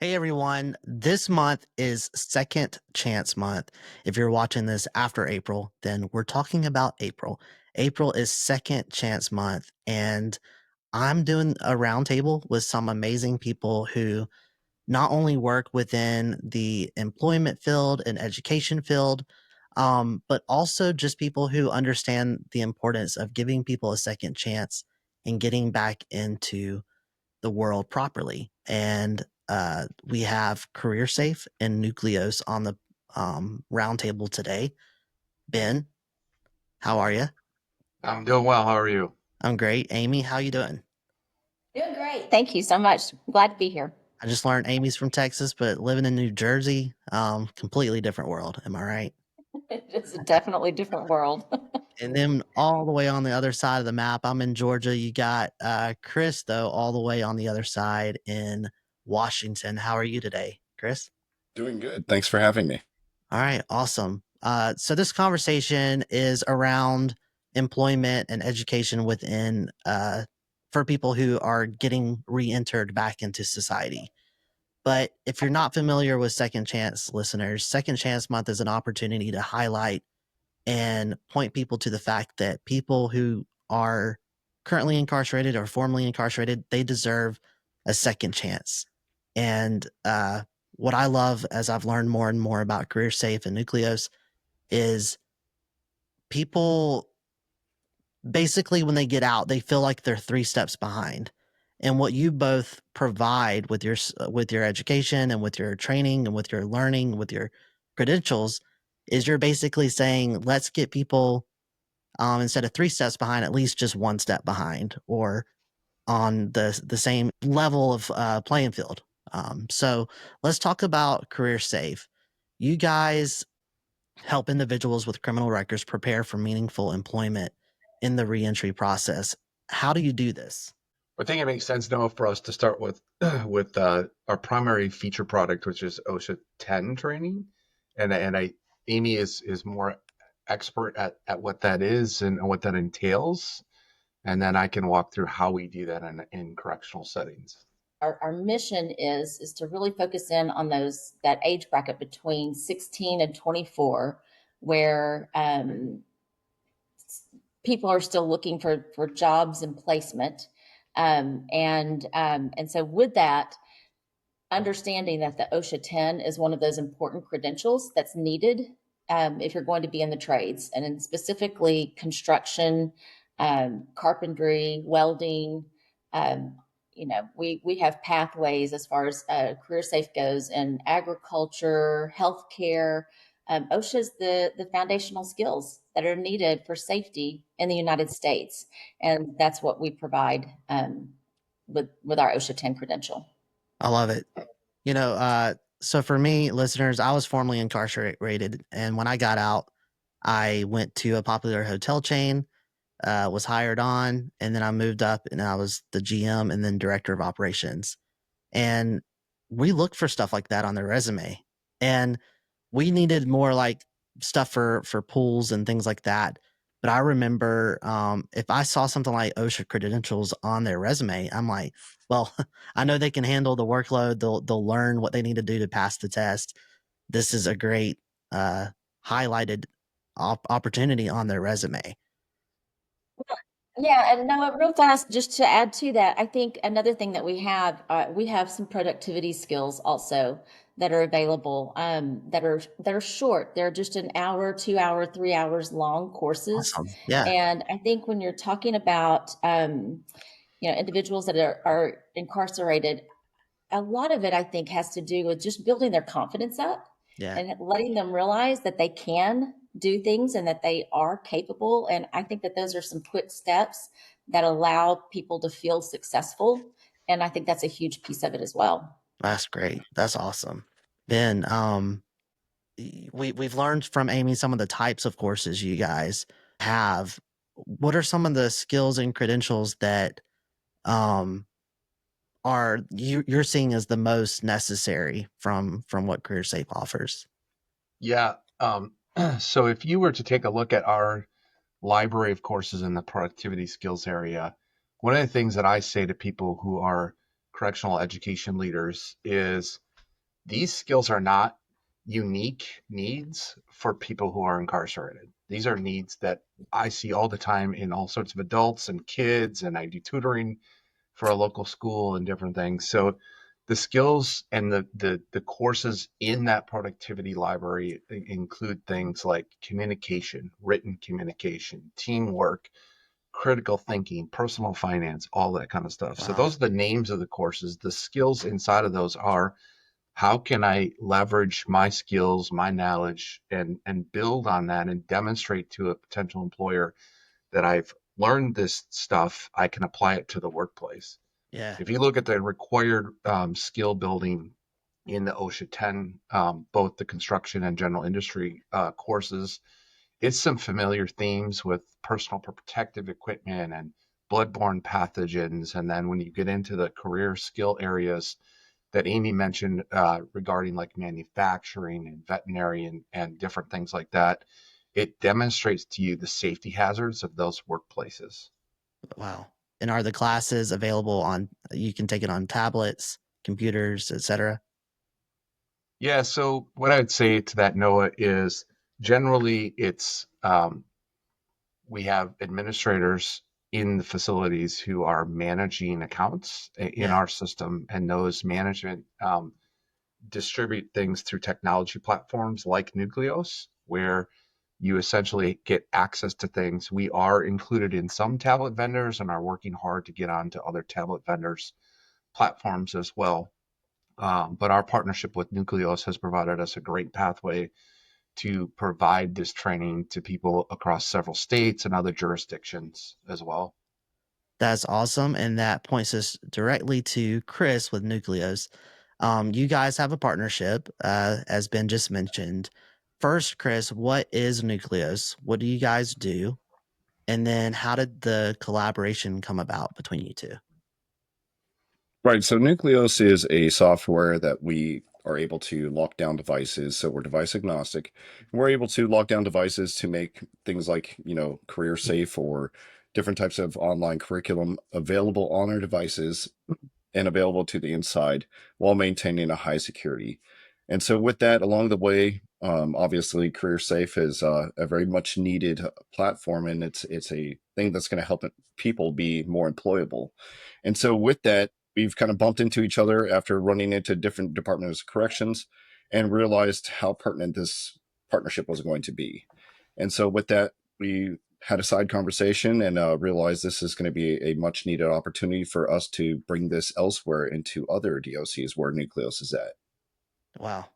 Hey everyone, this month is Second Chance Month. If you're watching this after April, then we're talking about April. April is Second Chance Month, and I'm doing a roundtable with some amazing people who not only work within the employment field and education field, but also just people who understand the importance of giving people a second chance and getting back into the world properly. And we have CareerSafe and Nucleos on the roundtable today. Ben, how are you? I'm doing well. How are you? I'm great. Amy, how you doing? Doing great. Thank you so much. Glad to be here. I just learned Amy's from Texas, but living in New Jersey, completely different world. Am I right? It's a definitely different world. And then all the way on the other side of the map, I'm in Georgia. You got Chris, though, all the way on the other side in Washington. How are you today, Chris? Doing good. Thanks for having me. All right, awesome. So this conversation is around employment and education within for people who are getting re-entered back into society. But if you're not familiar with Second Chance listeners, Second Chance Month is an opportunity to highlight and point people to the fact that people who are currently incarcerated or formerly incarcerated, they deserve a second chance. And what I love as I've learned more and more about CareerSafe and Nucleos is people basically when they get out, they feel like they're 3 steps behind. And what you both provide with your education and with your training and with your learning, with your credentials, is you're basically saying, let's get people instead of 3 steps behind, at least just 1 step behind, or on the same level of playing field. So let's talk about CareerSafe. You guys help individuals with criminal records prepare for meaningful employment in the reentry process. How do you do this? I think it makes sense now for us to start with with our primary feature product, which is OSHA 10 training, and Amy is more expert at what that is and what that entails, and then I can walk through how we do that in correctional settings. Our mission is to really focus in on that age bracket between 16 and 24, where people are still looking for jobs and placement. And so with that, understanding that the OSHA 10 is one of those important credentials that's needed if you're going to be in the trades, and in specifically construction, carpentry, welding. Um, we have pathways as far as career safe goes in agriculture, healthcare. OSHA is the foundational skills that are needed for safety in the United States, and that's what we provide with our OSHA 10 credential. I love it. So for me, listeners, I was formerly incarcerated, and when I got out, I went to a popular hotel chain, was hired on, and then I moved up, and I was the GM and then director of operations. And we looked for stuff like that on their resume, and we needed more like stuff for pools and things like that. But I remember if I saw something like OSHA credentials on their resume, I'm like, well, I know they can handle the workload. They'll learn what they need to do to pass the test. This is a great highlighted opportunity on their resume. Yeah, and no, real fast, just to add to that, I think another thing that we have some productivity skills also that are available, that are short. They're just an hour, 2 hour, 3 hours long courses. Awesome. Yeah. And I think when you're talking about, individuals that are incarcerated, a lot of it, I think, has to do with just building their confidence up Yeah. and letting them realize that they can do things and that they are capable. And I think that those are some quick steps that allow people to feel successful. And I think that's a huge piece of it as well. That's great. That's awesome. Ben, we've learned from Amy some of the types of courses you guys have. What are some of the skills and credentials that um you're seeing as the most necessary from what CareerSafe offers? Yeah. So if you were to take a look at our library of courses in the productivity skills area, one of the things that I say to people who are correctional education leaders is these skills are not unique needs for people who are incarcerated. These are needs that I see all the time in all sorts of adults and kids, and I do tutoring for a local school and different things. So the skills and the courses in that productivity library include things like communication, written communication, teamwork, critical thinking, personal finance, all that kind of stuff. So Wow. those are the names of the courses. The skills inside of those are how can I leverage my skills, my knowledge, and build on that and demonstrate to a potential employer that I've learned this stuff, I can apply it to the workplace. Yeah. If you look at the required skill building in the OSHA 10, both the construction and general industry courses, it's some familiar themes with personal protective equipment and bloodborne pathogens. And then when you get into the career skill areas that Amy mentioned regarding like manufacturing and veterinary and different things like that, it demonstrates to you the safety hazards of those workplaces. Wow. And are the classes available on, you can take it on tablets, computers, etc.? Yeah, so what I'd say to that, Noah, is generally it's we have administrators in the facilities who are managing accounts in Yeah. our system, and those management distribute things through technology platforms like Nucleos, where you essentially get access to things. We are included in some tablet vendors and are working hard to get onto other tablet vendors' platforms as well. But our partnership with Nucleos has provided us a great pathway to provide this training to people across several states and other jurisdictions as well. That's awesome. And that points us directly to Chris with Nucleos. You guys have a partnership, as Ben just mentioned. First, Chris, what is Nucleos? What do you guys do? And then how did the collaboration come about between you two? Right. So Nucleos is a software that we are able to lock down devices. So we're device agnostic. We're able to lock down devices to make things like, career safe or different types of online curriculum available on our devices and available to the inside while maintaining a high security. And so with that along the way, obviously CareerSafe is a very much needed platform, and it's a thing that's going to help people be more employable. And so with that, we've kind of bumped into each other after running into different departments of corrections and realized how pertinent this partnership was going to be. And so with that, we had a side conversation and realized this is going to be a much needed opportunity for us to bring this elsewhere into other DOCs where Nucleus is at. Wow.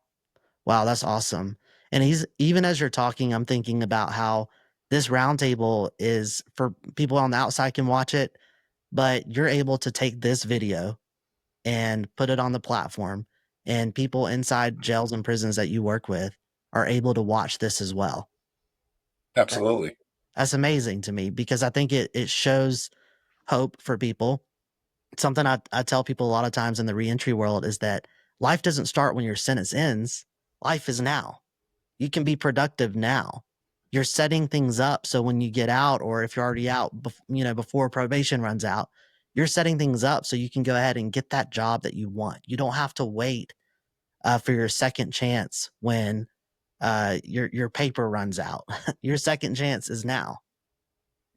Wow, that's awesome. And he's even as you're talking, I'm thinking about how this roundtable is for people on the outside can watch it, but you're able to take this video and put it on the platform, and people inside jails and prisons that you work with are able to watch this as well. That, Absolutely. that's amazing to me because I think it shows hope for people. Something I tell people a lot of times in the reentry world is that life doesn't start when your sentence ends. Life is now. You can be productive now. You're setting things up so when you get out, or if you're already out, before probation runs out, you're setting things up so you can go ahead and get that job that you want. You don't have to wait for your second chance when your paper runs out. Your second chance is now.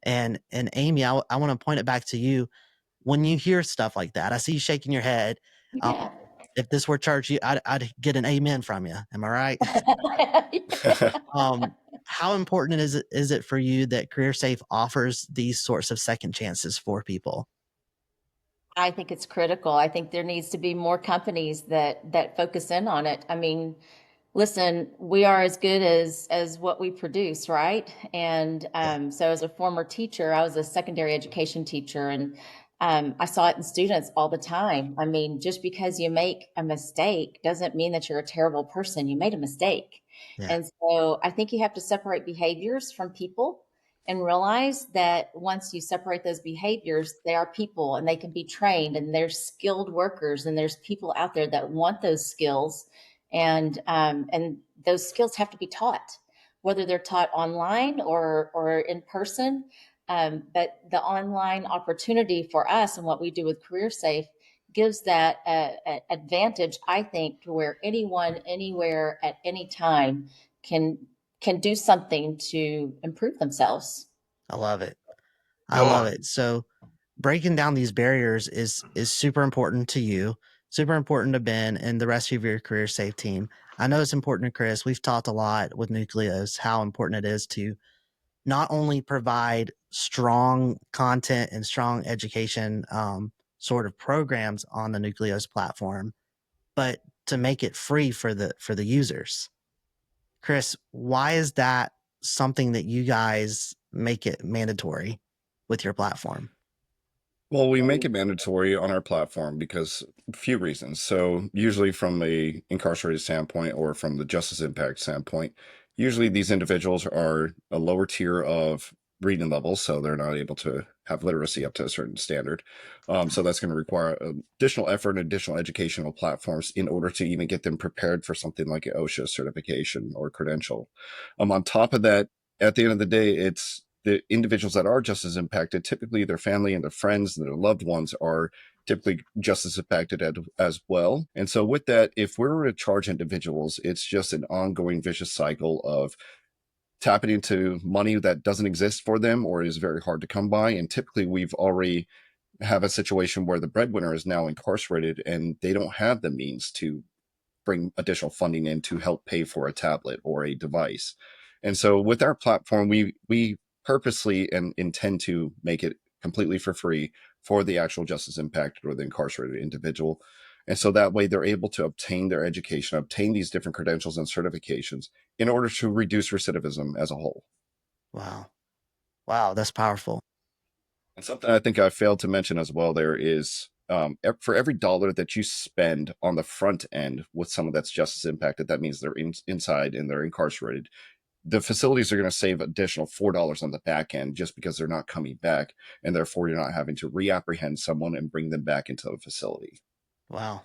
And Amy, I want to point it back to you. When you hear stuff like that, I see you shaking your head. Um, Yeah. if this were church, I'd get an amen from you. Am I right? Um, how important is it for you that CareerSafe offers these sorts of second chances for people? I think it's critical. I think there needs to be more companies that focus in on it. I mean, listen, we are as good as what we produce, right? And Yeah, so, as a former teacher, I was a secondary education teacher, and I saw it in students all the time. I mean, just because you make a mistake doesn't mean that you're a terrible person. You made a mistake, yeah, and so I think you have to separate behaviors from people and realize that once you separate those behaviors, they are people and they can be trained, and there's skilled workers, and there's people out there that want those skills, and those skills have to be taught, whether they're taught online or in person. But the online opportunity for us and what we do with CareerSafe gives that advantage, I think, to where anyone, anywhere, at any time can do something to improve themselves. I love it. I love Oh, it. So breaking down these barriers is super important to you, super important to Ben and the rest of your career safe team. I know it's important to Chris. We've talked a lot with Nucleos how important it is to not only provide strong content and strong education sort of programs on the Nucleos platform, but to make it free for the users. Chris, why is that something that you guys make it mandatory with your platform? Well, we make it mandatory on our platform because a few reasons. So usually from a incarcerated standpoint or from the justice impact standpoint, usually these individuals are a lower tier of reading level, so they're not able to have literacy up to a certain standard. So that's going to require additional effort and additional educational platforms in order to even get them prepared for something like an OSHA certification or credential. On top of that, at the end of the day, it's the individuals that are just as impacted, typically their family and their friends and their loved ones are typically just as impacted as well. And so with that, if we were to charge individuals, it's just an ongoing vicious cycle of tapping into money that doesn't exist for them or is very hard to come by. And typically we've already have a situation where the breadwinner is now incarcerated and they don't have the means to bring additional funding in to help pay for a tablet or a device. And so with our platform, we purposely and intend to make it completely for free for the actual justice impacted or the incarcerated individual. And so that way they're able to obtain their education, obtain these different credentials and certifications in order to reduce recidivism as a whole. Wow. Wow, that's powerful. And something I think I failed to mention as well there is for every dollar that you spend on the front end with someone that's justice impacted, that means they're inside and they're incarcerated. The facilities are going to save additional $4 on the back end just because they're not coming back, and therefore you're not having to reapprehend someone and bring them back into the facility. Wow.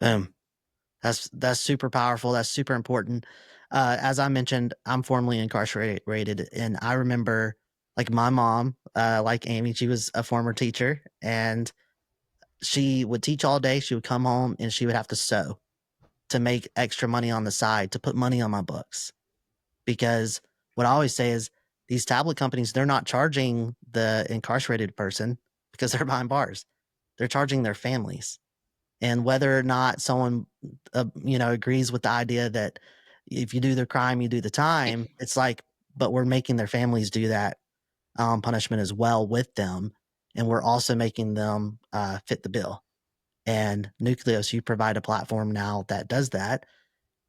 That's super powerful. That's super important. As I mentioned, I'm formerly incarcerated, and I remember like my mom, like Amy, she was a former teacher, and she would teach all day. She would come home and she would have to sew to make extra money on the side to put money on my books. Because what I always say is these tablet companies, they're not charging the incarcerated person because they're behind bars. They're charging their families. And whether or not someone, agrees with the idea that if you do the crime, you do the time, it's like, but we're making their families do that punishment as well with them. And we're also making them fit the bill. And Nucleos, you provide a platform now that does that.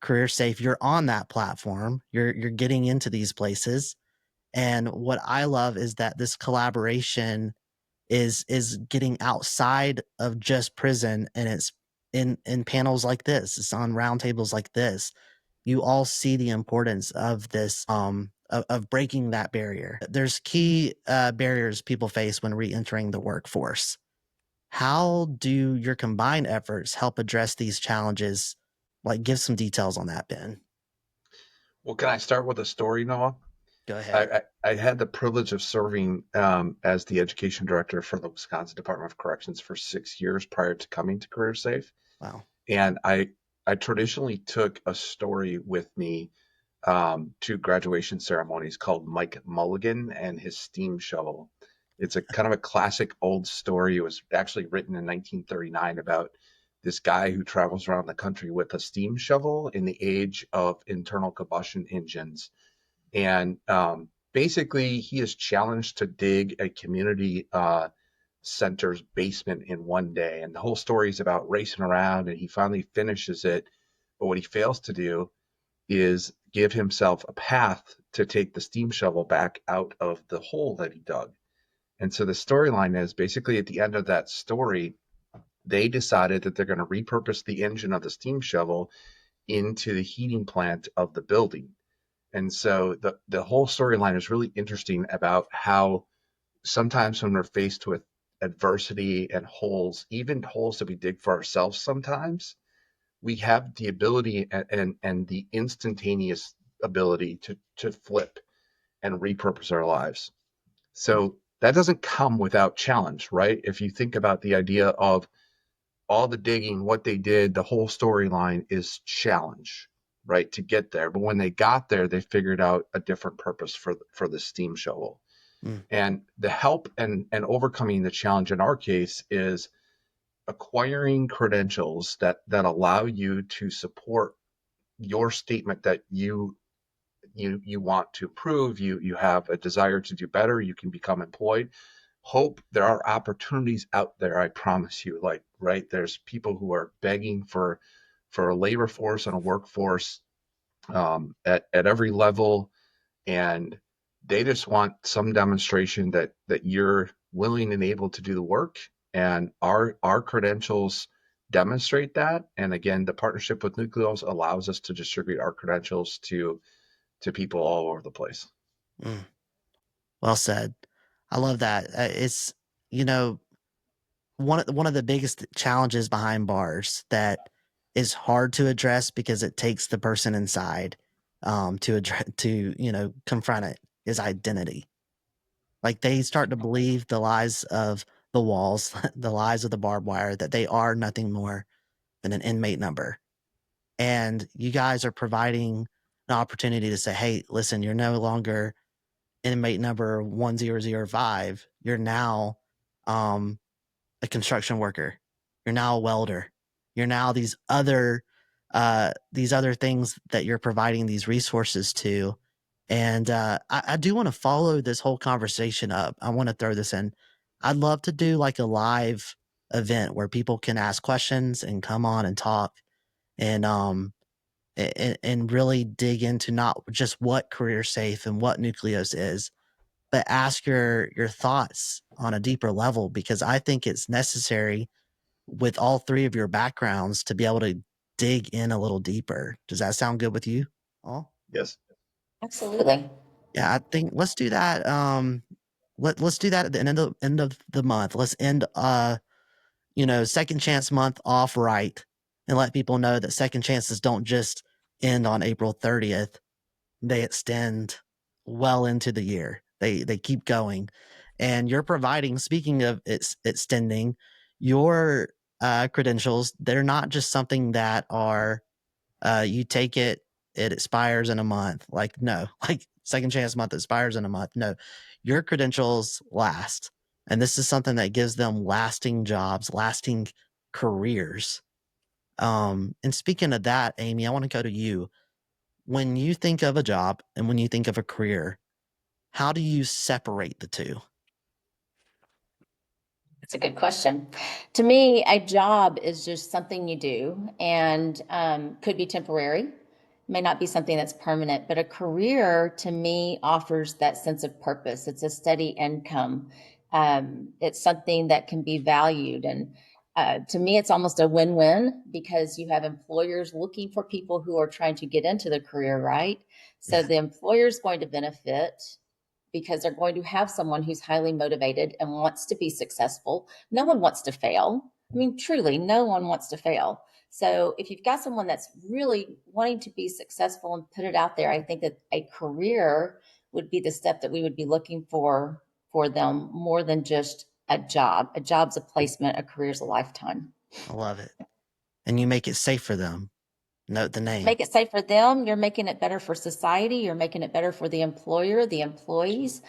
CareerSafe, you're on that platform. You're getting into these places. And what I love is that this collaboration is getting outside of just prison, and it's in panels like this. It's on roundtables like this. You all see the importance of this of breaking that barrier. There's key barriers people face when re-entering the workforce. How do your combined efforts help address these challenges? Like, give some details on that, Ben. well, can I start with a story, Noah? Go ahead. I had the privilege of serving as the education director for the Wisconsin Department of Corrections for 6 years prior to coming to CareerSafe. Wow. And I traditionally took a story with me to graduation ceremonies called Mike Mulligan and his steam shovel. It's a kind of a classic old story. It was actually written in 1939 about this guy who travels around the country with a steam shovel in the age of internal combustion engines. And basically, he is challenged to dig a community center's basement in one day. And the whole story is about racing around, and he finally finishes it. But what he fails to do is give himself a path to take the steam shovel back out of the hole that he dug. And so the storyline is basically at the end of that story, they decided that they're going to repurpose the engine of the steam shovel into the heating plant of the building. And so the whole storyline is really interesting about how sometimes when we're faced with adversity and holes, even holes that we dig for ourselves sometimes, we have the ability and the instantaneous ability to flip and repurpose our lives. So that doesn't come without challenge, right? If you think about the idea of all the digging, what they did, the whole storyline is challenge, right, to get there. But when they got there, they figured out a different purpose for the steam shovel. Mm. And the help and overcoming the challenge in our case is acquiring credentials that allow you to support your statement that you want to prove, you have a desire to do better, you can become employed. Hope there are opportunities out there, I promise you. Like, right, there's people who are begging for a labor force and a workforce at every level, and they just want some demonstration that you're willing and able to do the work. And our credentials demonstrate that. And again, the partnership with Nucleos allows us to distribute our credentials to people all over the place. Mm. Well said. I love that. It's, you know, one of the biggest challenges behind bars that is hard to address because it takes the person inside to address to confront it is identity. Like they start to believe the lies of the walls, the lies of the barbed wire, that they are nothing more than an inmate number. And you guys are providing an opportunity to say, hey, listen, you're no longer inmate number 1005. You're now um, a construction worker. You're now a welder. You're now these other things that you're providing these resources to. And I do want to follow this whole conversation up. I want to throw this in. I'd love to do like a live event where people can ask questions and come on and talk and and really dig into not just what Career Safe and what Nucleos is, but ask your thoughts on a deeper level because I think it's necessary with all three of your backgrounds to be able to dig in a little deeper. Does that sound good with you? Oh, Yes. Absolutely. yeah, I think let's do that. Let's do that at the end of the month. Let's end Second Chance Month off right and let people know that second chances don't just end on April 30th. They extend well into the year. They keep going. And you're providing, speaking of extending, your credentials, they're not just something that are you take it, it expires in a month. Like, no, like second chance month expires in a month. No, your credentials last. And this is something that gives them lasting jobs, lasting careers. And speaking of that, Amy, I want to go to you. When you think of a job and when you think of a career, how do you separate the two? That's a good question. To me, a job is just something you do and could be temporary, may not be something that's permanent, but a career to me offers that sense of purpose. It's a steady income. It's something that can be valued. And to me, it's almost a win win because you have employers looking for people who are trying to get into the career, right? So Yeah, the employer is going to benefit because they're going to have someone who's highly motivated and wants to be successful. No one wants to fail. I mean, truly, no one wants to fail. So if you've got someone that's really wanting to be successful and put it out there, I think that a career would be the step that we would be looking for them more than just a job. A job's a placement, a career's a lifetime. I love it. And you make it safe for them. Note the name. Make it safe for them. You're making it better for society. You're making it better for the employer, the employees.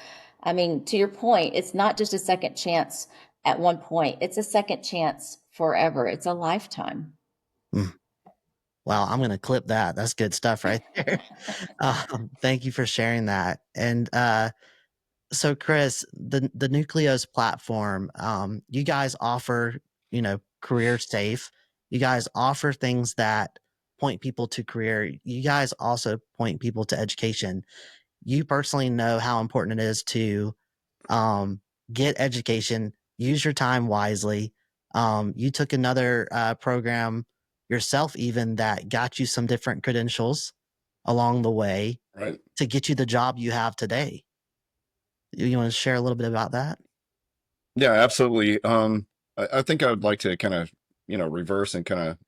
I mean, to your point, it's not just a second chance at one point, it's a second chance forever. It's a lifetime. Mm. Wow, I'm going to clip that. That's good stuff right there. Thank you for sharing that. And so, Chris, the Nucleos platform, you guys offer, career safe. You guys offer things that point people to career. You guys also point people to education. You personally know how important it is to get education, use your time wisely. You took another program yourself, even that got you some different credentials along the way Right. to get you the job you have today. You want to share a little bit about that? Yeah, absolutely. I think I would like to kind of, reverse and kind of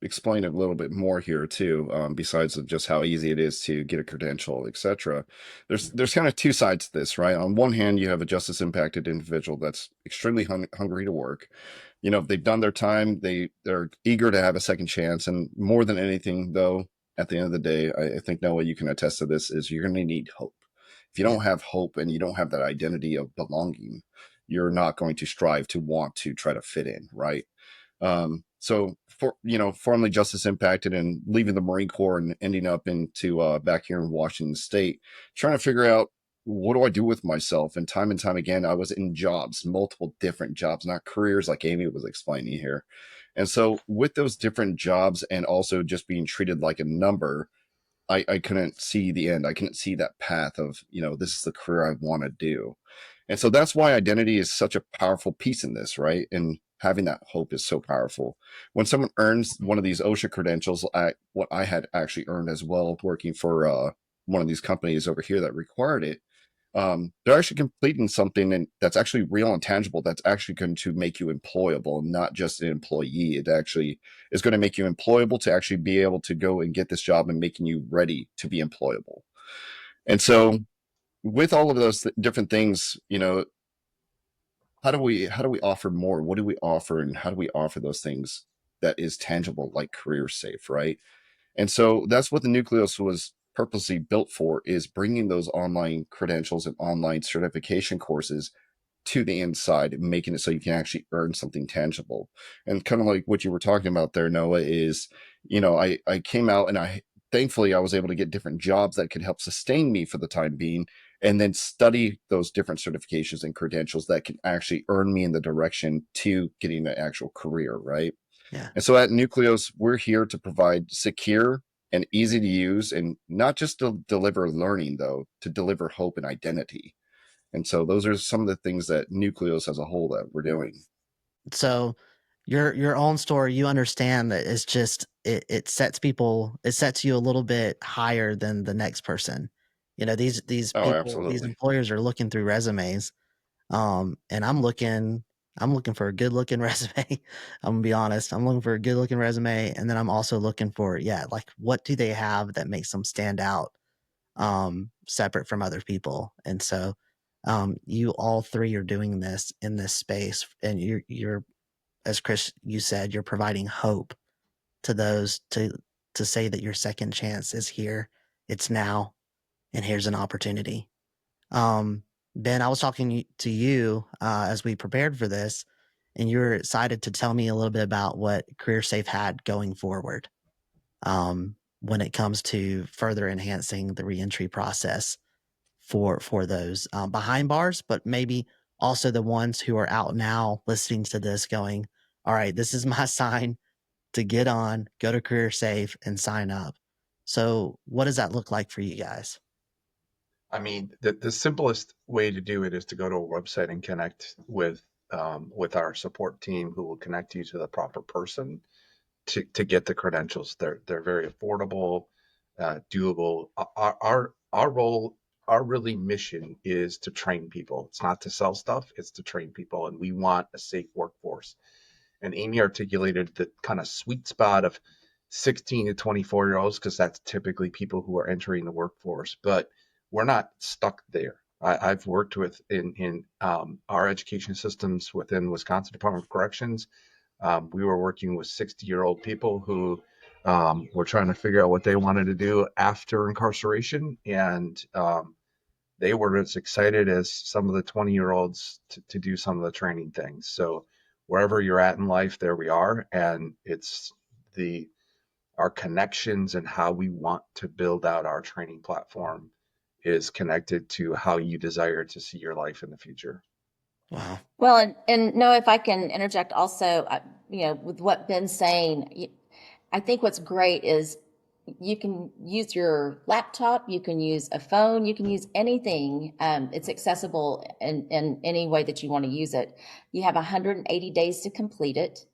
explain a little bit more here too, besides of just how easy it is to get a credential, etc. There's kind of two sides to this, right? On one hand, you have a justice impacted individual that's extremely hungry to work. You know, if they've done their time, they're eager to have a second chance. And more than anything, though, at the end of the day, I think, Noah, you can attest to this, is you're going to need hope. If you Yeah. don't have hope and you don't have that identity of belonging, you're not going to strive to want to try to fit in, right? So for, you know, formerly justice impacted and leaving the Marine Corps and ending up into back here in Washington State, trying to figure out, what do I do with myself? And time again, I was in jobs, multiple different jobs, not careers like Amy was explaining here. And so with those different jobs and also just being treated like a number, I couldn't see the end. I couldn't see that path of, you know, this is the career I want to do. And so that's why identity is such a powerful piece in this, right? And having that hope is so powerful. When someone earns one of these OSHA credentials, what I had actually earned as well, working for one of these companies over here that required it, they're actually completing something that's actually real and tangible, that's actually going to make you employable and not just an employee. It actually is going to make you employable to actually be able to go and get this job and making you ready to be employable. And so with all of those different things, you know, how do we offer more? What do we offer, and how do we offer those things that is tangible, like CareerSafe, right? And so that's what the Nucleos was purposely built for, is bringing those online credentials and online certification courses to the inside and making it so you can actually earn something tangible. And kind of like what you were talking about there, Noah, is, you know, I came out and thankfully I was able to get different jobs that could help sustain me for the time being, and then study those different certifications and credentials that can actually earn me in the direction to getting an actual career, right? Yeah. And so at Nucleos, we're here to provide secure and easy to use, and not just to deliver learning, though, to deliver hope and identity. And so those are some of the things that Nucleos as a whole that we're doing. So your own story, you understand that it's just it sets you a little bit higher than the next person. You know, these Oh, people, these absolutely. employers are looking through resumes. And I'm looking for a good looking resume. I'm gonna be honest. I'm looking for a good looking resume. And then I'm also looking for, yeah, like what do they have that makes them stand out separate from other people? And so you all three are doing this in this space, and you're as Chris you said, you're providing hope to those to say that your second chance is here. It's now, and here's an opportunity. Um, Ben, I was talking to you as we prepared for this, and you were excited to tell me a little bit about what CareerSafe had going forward when it comes to further enhancing the reentry process for those behind bars, but maybe also the ones who are out now listening to this going, all right, this is my sign to get on, go to CareerSafe and sign up. So what does that look like for you guys? I mean, the simplest way to do it is to go to a website and connect with our support team, who will connect you to the proper person to get the credentials. They're very affordable, doable. Our role, our really mission is to train people. It's not to sell stuff. It's to train people, and we want a safe workforce. And Amy articulated the kind of sweet spot of 16 to 24-year-olds, because that's typically people who are entering the workforce. But we're not stuck there. I've worked with in our education systems within Wisconsin Department of Corrections. We were working with 60-year-old people who were trying to figure out what they wanted to do after incarceration, and they were as excited as some of the 20-year-olds to do some of the training things. So wherever you're at in life, there we are. And it's our connections and how we want to build out our training platform is connected to how you desire to see your life in the future. Wow. Well, and no, if I can interject also, with what Ben's saying, I think what's great is you can use your laptop, you can use a phone, you can use anything. It's accessible in any way that you want to use it. You have 180 days to complete it.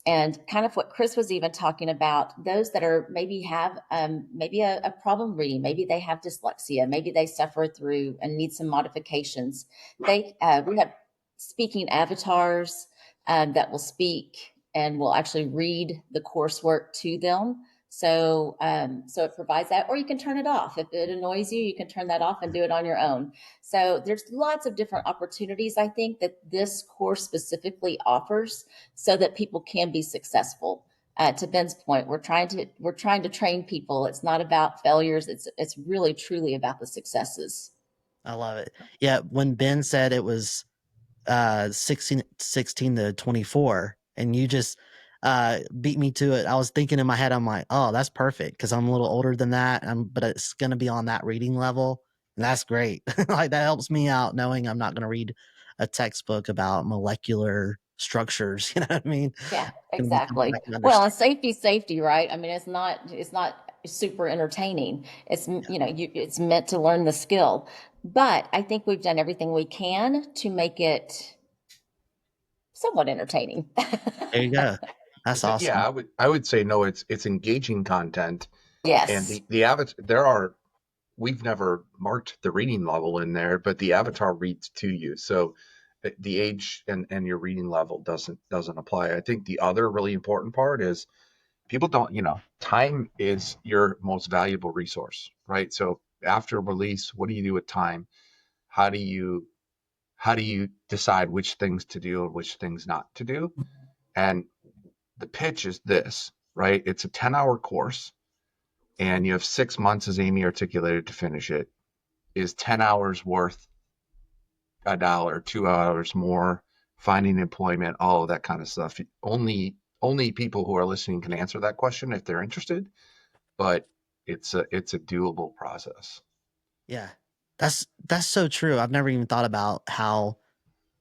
And kind of what Chris was even talking about, those that are maybe have maybe a problem reading, maybe they have dyslexia, maybe they suffer through and need some modifications. We have speaking avatars that will speak and will actually read the coursework to them. So, so it provides that, or you can turn it off. If it annoys you, you can turn that off and do it on your own. So there's lots of different opportunities, I think, that this course specifically offers so that people can be successful. To Ben's point, we're trying to train people. It's not about failures. It's really truly about the successes. I love it. Yeah, when Ben said it was 16 to 24 and you just beat me to it, I was thinking in my head, I'm like, oh, that's perfect because I'm a little older than that, but it's going to be on that reading level, and that's great. Like that helps me out knowing I'm not going to read a textbook about molecular structures. You know what I mean? Yeah, Gonna be something exactly. I can Well, and understand. safety, right? I mean, it's not super entertaining. It's, it's meant to learn the skill. But I think we've done everything we can to make it somewhat entertaining. There you go. That's Yeah, awesome. I would say no. It's engaging content, and Yes. the avatar. There are we've never marked the reading level in there, but the avatar reads to you. So the age and your reading level doesn't apply. I think the other really important part is people don't, time is your most valuable resource, right? So after release, what do you do with time? How do you decide which things to do and which things not to do? And the pitch is this, right? It's a 10-hour course and you have 6 months, as Amy articulated, to finish it. Is 10 hours worth $1, 2 hours more, finding employment, all of that kind of stuff? Only people who are listening can answer that question if they're interested, but it's a doable process. Yeah. That's so true. I've never even thought about how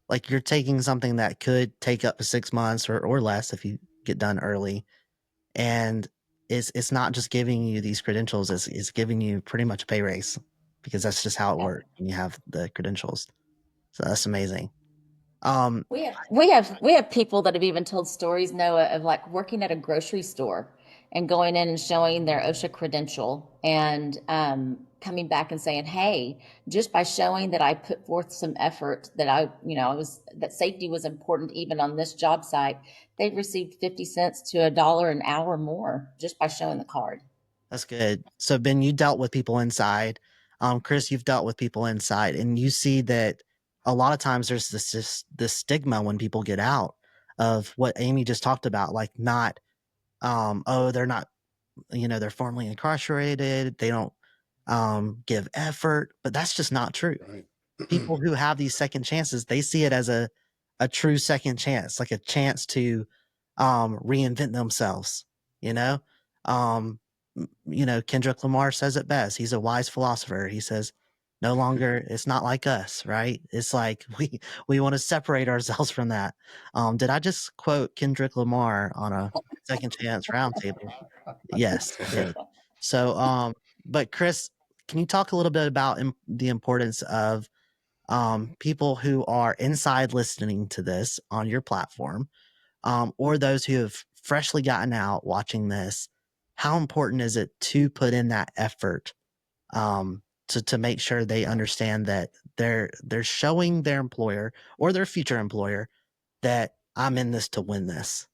like you're taking something that could take up to 6 months or less if you get done early, and it's not just giving you these credentials, it's giving you pretty much a pay raise because that's just how it Yeah. works when you have the credentials. So that's amazing. Um, We have people that have even told stories, Noah, of like working at a grocery store and going in and showing their OSHA credential and coming back and saying, "Hey, just by showing that I put forth some effort, that that safety was important even on this job site, they've received 50 cents to $1 an hour more just by showing the card." that's good. So Ben, you dealt with people inside. Chris, you've dealt with people inside, and you see that a lot of times there's this stigma when people get out of what Amy just talked about, like not oh, they're not, they're formerly incarcerated, they don't give effort, but that's just not true. Right. People who have these second chances, they see it as a true second chance, like a chance to reinvent themselves, you know? Kendrick Lamar says it best. He's a wise philosopher. He says, no longer, it's not like us, right? It's like we want to separate ourselves from that. Did I just quote Kendrick Lamar on a second chance roundtable? Yes, I did. So, but Chris, can you talk a little bit about the importance of people who are inside listening to this on your platform, or those who have freshly gotten out watching this? How important is it to put in that effort to make sure they understand that they're showing their employer or their future employer that I'm in this to win this?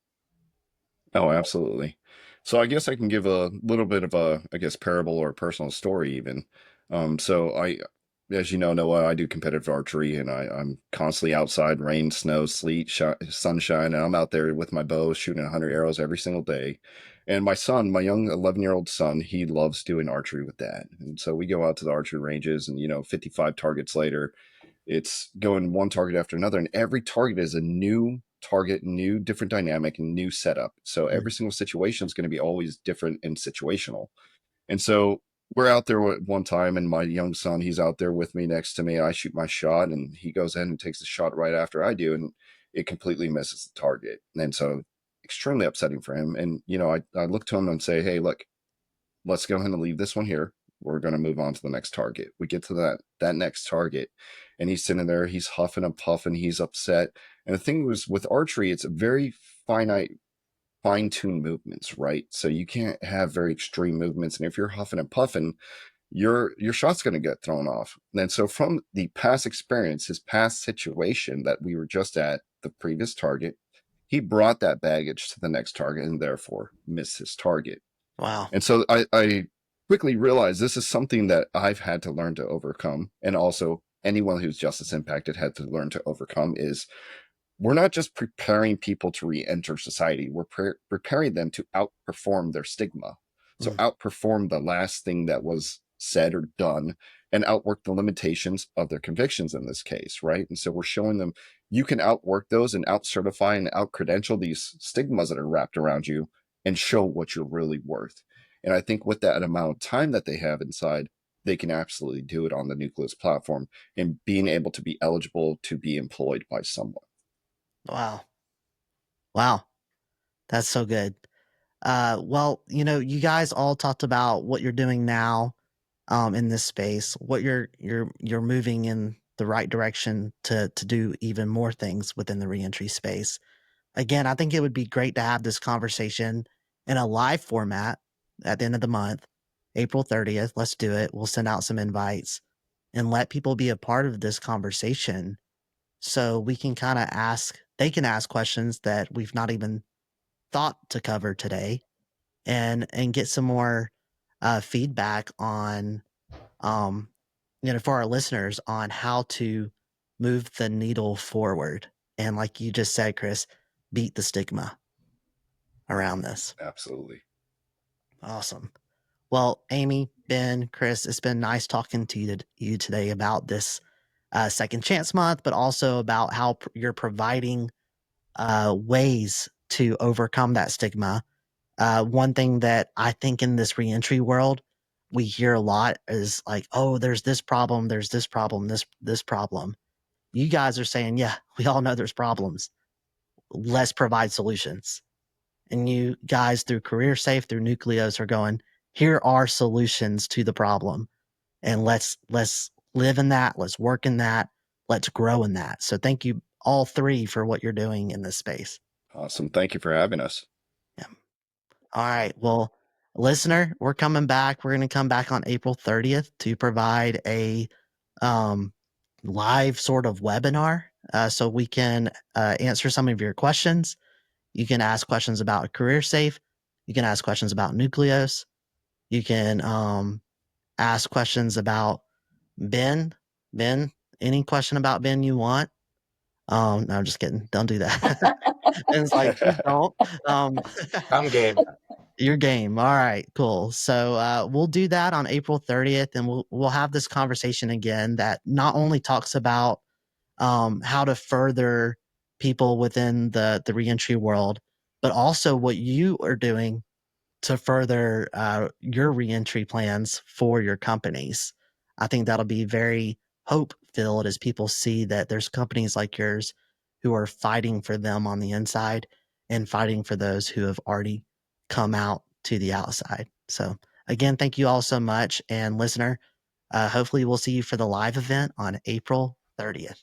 Oh, absolutely. So I guess I can give a little bit of a, I guess, parable or personal story even. So as you know, Noah, I do competitive archery and I'm constantly outside, rain, snow, sleet, sunshine, and I'm out there with my bow shooting 100 arrows every single day. And my son, my young 11-year-old son, he loves doing archery with dad. And so we go out to the archery ranges and, 55 targets later, it's going one target after another, and every target is a new target, new different dynamic, and new setup. So Mm, every single situation is going to be always different and situational. And so we're out there at one time, and my young son, he's out there with me next to me. I shoot my shot, and he goes in and takes the shot right after I do, and it completely misses the target. And so extremely upsetting for him. And I look to him and say, "Hey, look, let's go ahead and leave this one here. We're going to move on to the next target." We get to that next target, and he's sitting there, he's huffing and puffing, he's upset. And the thing was with archery, it's a very finite, fine-tuned movements, right? So you can't have very extreme movements, and if you're huffing and puffing, your shot's going to get thrown off. And so from the past experience, his past situation that we were just at the previous target, he brought that baggage to the next target and therefore missed his target. Wow. And so I quickly realized this is something that I've had to learn to overcome. And also anyone who's justice impacted had to learn to overcome is we're not just preparing people to re-enter society. We're preparing them to outperform their stigma. So outperform the last thing that was said or done and outwork the limitations of their convictions in this case, right? And so we're showing them you can outwork those and out-certify and out-credential these stigmas that are wrapped around you and show what you're really worth. And I think with that amount of time that they have inside, they can absolutely do it on the Nucleos platform and being able to be eligible to be employed by someone. Wow. Wow. That's so good. Well, you guys all talked about what you're doing now in this space, what you're moving in the right direction to do even more things within the reentry space. Again, I think it would be great to have this conversation in a live format at the end of the month, April 30th. Let's do it. We'll send out some invites and let people be a part of this conversation so we can kind of they can ask questions that we've not even thought to cover today and get some more feedback on um for our listeners on how to move the needle forward and, like you just said, Chris, beat the stigma around this. Absolutely. Awesome. Well, Amy, Ben, Chris, it's been nice talking to you today about this Second Chance Month, but also about how you're providing ways to overcome that stigma. One thing that I think in this reentry world, we hear a lot is like, oh, there's this problem, this problem. You guys are saying, yeah, we all know there's problems. Let's provide solutions. And you guys through CareerSafe, through Nucleos are going, here are solutions to the problem. And let's live in that, let's work in that, let's grow in that. So thank you all three for what you're doing in this space. Awesome. Thank you for having us. Yeah. All right. Well, listener, we're coming back. We're going to come back on April 30th to provide a um, live sort of webinar so we can answer some of your questions. You can ask questions about CareerSafe. You can ask questions about Nucleos. You can ask questions about Ben. Ben, any question about Ben you want? No, I'm just kidding. Don't do that. Ben's like, please don't. Um, I'm game. Your game. All right, cool. So we'll do that on April 30th, and we'll have this conversation again that not only talks about how to further people within the reentry world, but also what you are doing to further your reentry plans for your companies. I think that'll be very hope filled as people see that there's companies like yours who are fighting for them on the inside and fighting for those who have already come out to the outside. So, again, thank you all so much. And listener, hopefully we'll see you for the live event on April 30th.